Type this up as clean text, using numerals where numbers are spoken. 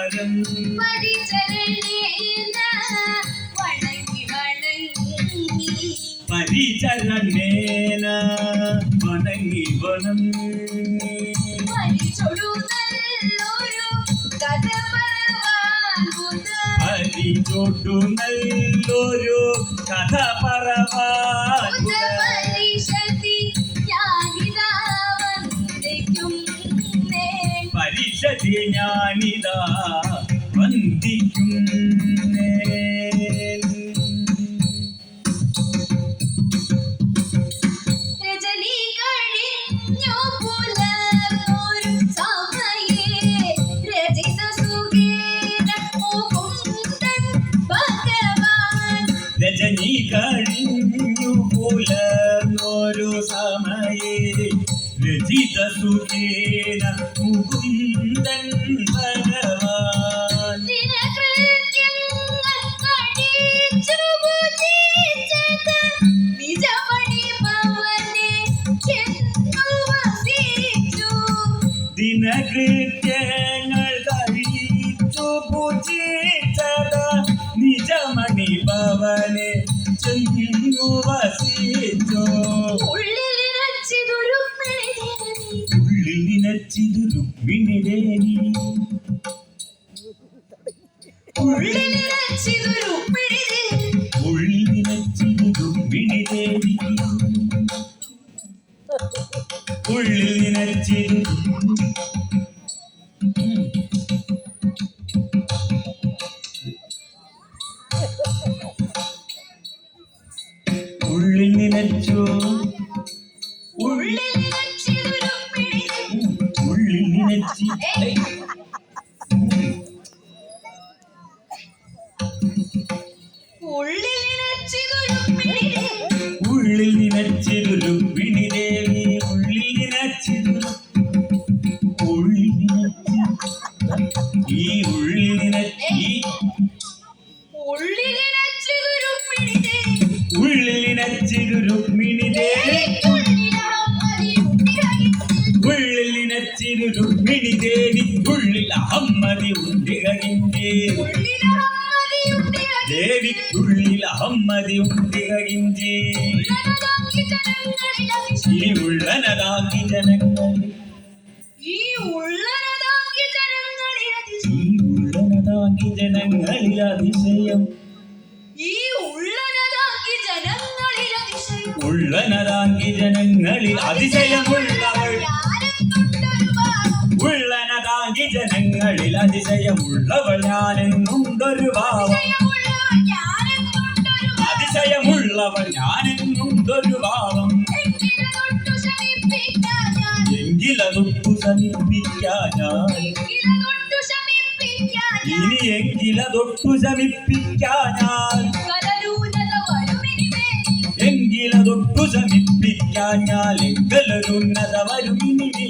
പരിവാരം പരിചരണേന വണങ്ങി വണങ്ങി പരിചൊടു നല്ലൊരു കഥ പറവാൻ പരിഷതി ഞാനിതാ വന്ദിക്കുന്നേ. രജനി കഴിഞ്ഞു പുലർന്നൊരു സമയേ രചിത സുഖേന മുകുന്ദൻ ഭഗവാൻ ദിനകൃത്യങ്ങൾ കഴിച്ചു പൂജിച്ചത നിജമണി ഭവനെ ചെന്നു വസിച്ചോ. ഉള്ളിൽ നിനച്ചിതു രുക്മിണി ദേവി ഉള്ളിൽ നിനച്ചിതു രുക്മിണി ദേവി ഉള്ളിൽ നിനച്ചിതു ഉള്ളിൽ നിനച്ചു ഉള്ളിൽ നിനച്ചി ഉള്ളിൽ നിനച്ചിരു രുക്മിണി ദേവി ഉള്ളിൽ നിനച്ചിരു ഈ ഉള്ളിൽ നിനച്ചി ഉള്ളിൽ നിനച്ചിരു രുക്മിണി ദേവി ഉള്ളിൽ നിനച്ചിരു രുക്മിണി ദേവി ഉള്ളിൽ അഹമ്മതി ഉണ്ട് കഴിഞ്ഞേ ദേവിക്കുള്ളിൽ അഹമ്മതി ഉണ്ട് കഴിഞ്ഞേ. ഈ ഉള്ളനതാക്കി ജനങ്ങളിൽ അതിശയം ഉള്ളനതാക്കി ജനങ്ങളിൽ അതിശയമുള്ളവൾ ഉള്ളനതാക്കി ജനങ്ങളിൽ അതിശയമുള്ളവൾ ഞാനെന്നുണ്ടൊരു ഭാവം അതിശയമുള്ളവൾ ഞാനെന്നുണ്ടൊരു ഭാവം എങ്കിലതൊട്ടു ശമിപ്പിക്കാനായി ഇനി എങ്കിലതൊട്ടു ശമിപ്പിക്കാനാൽ എങ്കിലതൊട്ടു ശമിപ്പിക്കാഞ്ഞാൽ എങ്കലൊരുന്നത വരുമിനി